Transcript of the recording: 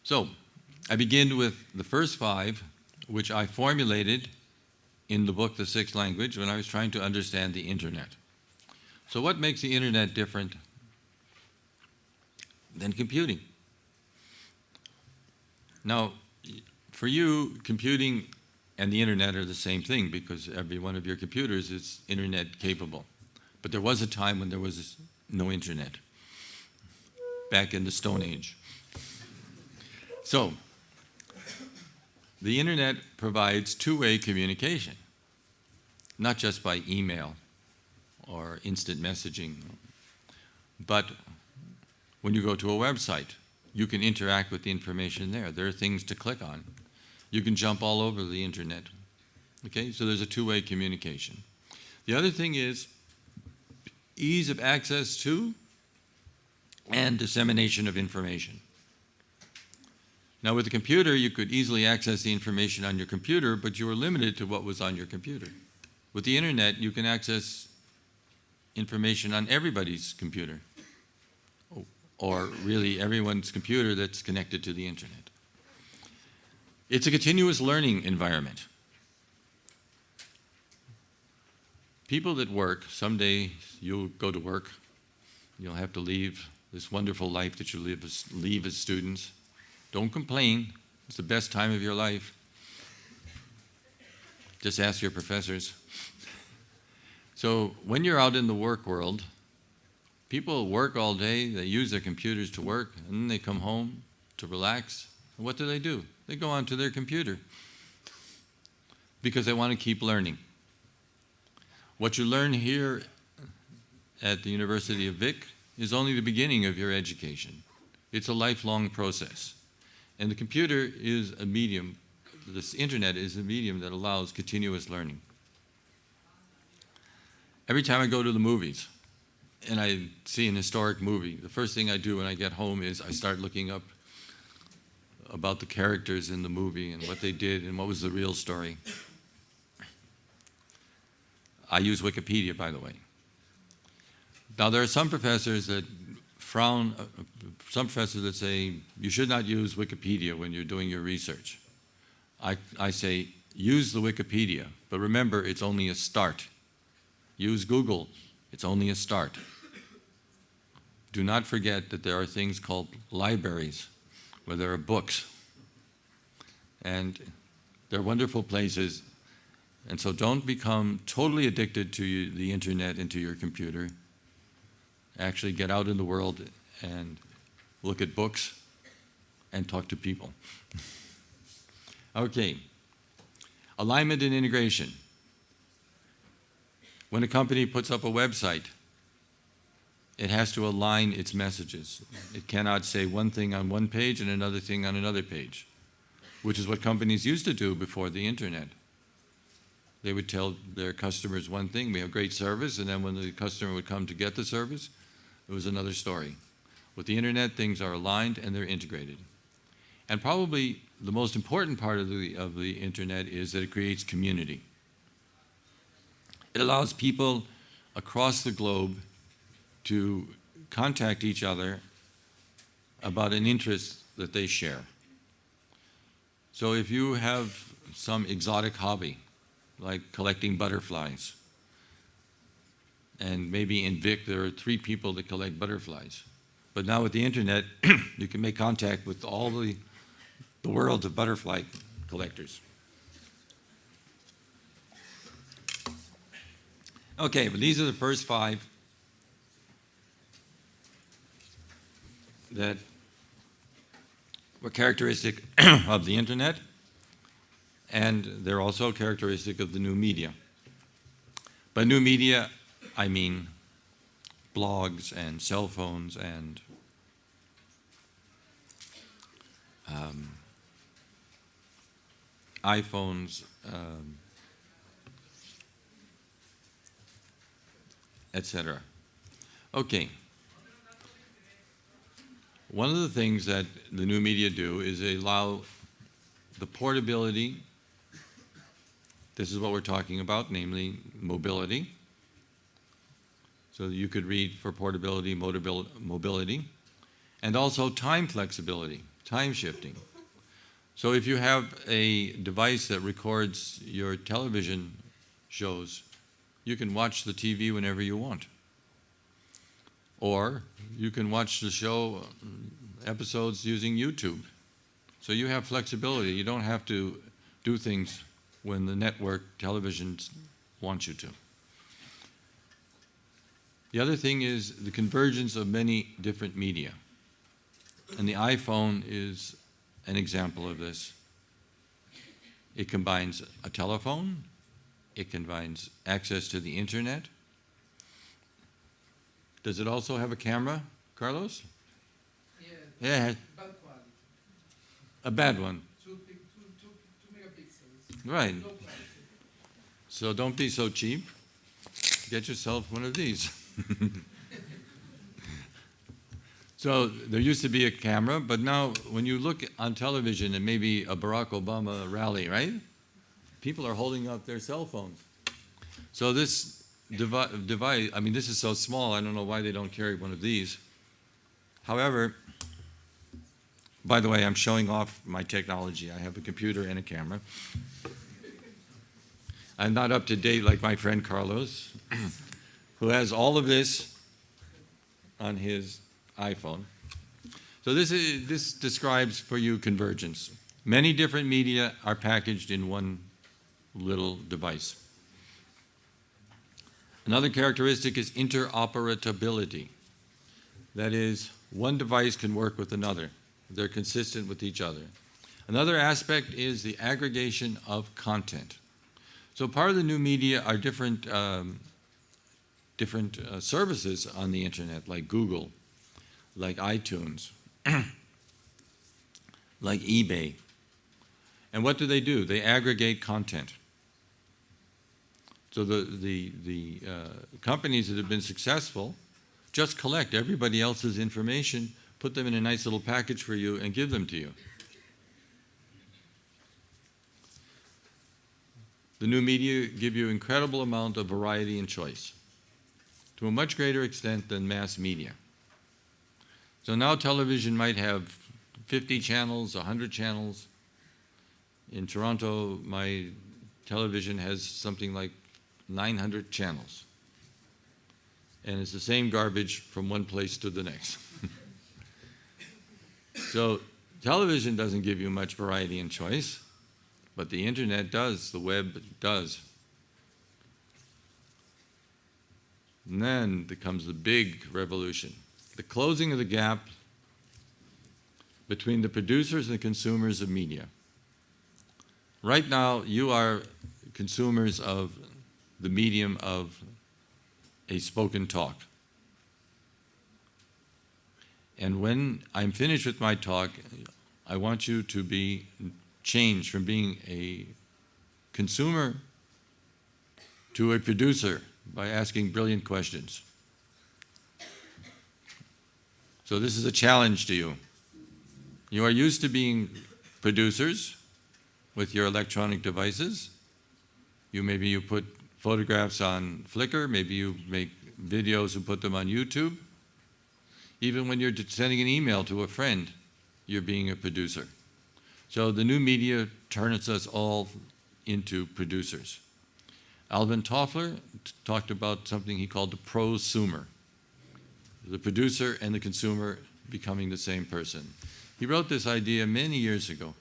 So, I begin with the first 5, which I formulated in the book, The Sixth Language, when I was trying to understand the internet. So what makes the internet different than computing? Now, for you, computing and the internet are the same thing because every one of your computers is internet capable. But there was a time when there was no internet, back in the Stone Age. So, the internet provides two-way communication, not just by email or instant messaging, but when you go to a website, you can interact with the information there. There are things to click on. You can jump all over the internet. Okay, so there's a two-way communication. The other thing is ease of access to and dissemination of information. Now, with a computer, you could easily access the information on your computer, but you were limited to what was on your computer. With the internet, you can access information on everybody's computer, or really everyone's computer that's connected to the internet. It's a continuous learning environment. People that work, someday you'll go to work, you'll have to leave this wonderful life that you leave as students. Don't complain. It's the best time of your life. Just ask your professors. So when you're out in the work world, people work all day, they use their computers to work, and then they come home to relax. And what do? They go onto their computer because they want to keep learning. What you learn here at the University of Vic is only the beginning of your education. It's a lifelong process. And the computer is a medium, this internet is a medium that allows continuous learning. Every time I go to the movies and I see an historic movie, the first thing I do when I get home is I start looking up about the characters in the movie and what they did and what was the real story. I use Wikipedia, by the way. Now, there are some professors that frown, some professors that say you should not use Wikipedia when you're doing your research. I say use the Wikipedia, but remember it's only a start. Use Google, it's only a start. Do not forget that there are things called libraries where there are books, and they're wonderful places. And so don't become totally addicted to the internet and to your computer. Actually get out in the world and look at books and talk to people. Okay, alignment and integration. When a company puts up a website, it has to align its messages. It cannot say one thing on one page and another thing on another page, which is what companies used to do before the internet. They would tell their customers one thing, we have great service, and then when the customer would come to get the service, it was another story. With the internet, things are aligned and they're integrated. And probably the most important part of the internet is that it creates community. It allows people across the globe to contact each other about an interest that they share. So if you have some exotic hobby, like collecting butterflies, and maybe in Vic there are 3 people that collect butterflies. But now with the internet, you can make contact with all the world of butterfly collectors. Okay, but these are the first 5 that were characteristic of the internet, and they're also characteristic of the new media. By new media, I mean blogs and cell phones and iPhones, etc. Okay. One of the things that the new media do is they allow the portability. This is what we're talking about, namely mobility. So you could read for portability, mobility, and also time flexibility. time shifting. So if you have a device that records your television shows, you can watch the TV whenever you want. Or you can watch the show episodes using YouTube. So you have flexibility. You don't have to do things when the network television wants you to. The other thing is the convergence of many different media. And the iPhone is an example of this. It combines a telephone, it combines access to the internet. Does it also have a camera, Carlos? Yeah. Bad quality. A bad one. 2 megapixels. Right. Low quality. So don't be so cheap. Get yourself one of these. So there used to be a camera, but now when you look on television and maybe a Barack Obama rally, right? People are holding up their cell phones. So this device, I mean, this is so small, I don't know why they don't carry one of these. However, by the way, I'm showing off my technology. I have a computer and a camera. I'm not up to date like my friend Carlos, who has all of this on his iPhone. So this describes for you convergence. Many different media are packaged in one little device. Another characteristic is interoperability. That is, one device can work with another. They're consistent with each other. Another aspect is the aggregation of content. So part of the new media are different services on the internet, like Google, like iTunes, like eBay. And what do? They aggregate content. So the companies that have been successful just collect everybody else's information, put them in a nice little package for you, and give them to you. The new media give you incredible amount of variety and choice, to a much greater extent than mass media. So now television might have 50 channels, 100 channels. In Toronto, my television has something like 900 channels. And it's the same garbage from one place to the next. So television doesn't give you much variety and choice, but the internet does, the web does. And then comes the big revolution, the closing of the gap between the producers and the consumers of media. Right now, you are consumers of the medium of a spoken talk. And when I'm finished with my talk, I want you to be changed from being a consumer to a producer by asking brilliant questions. So this is a challenge to you. You are used to being producers with your electronic devices. Maybe you put photographs on Flickr, maybe you make videos and put them on YouTube. Even when you're sending an email to a friend, you're being a producer. So the new media turns us all into producers. Alvin Toffler talked about something he called the prosumer, the producer and the consumer becoming the same person. He wrote this idea many years ago.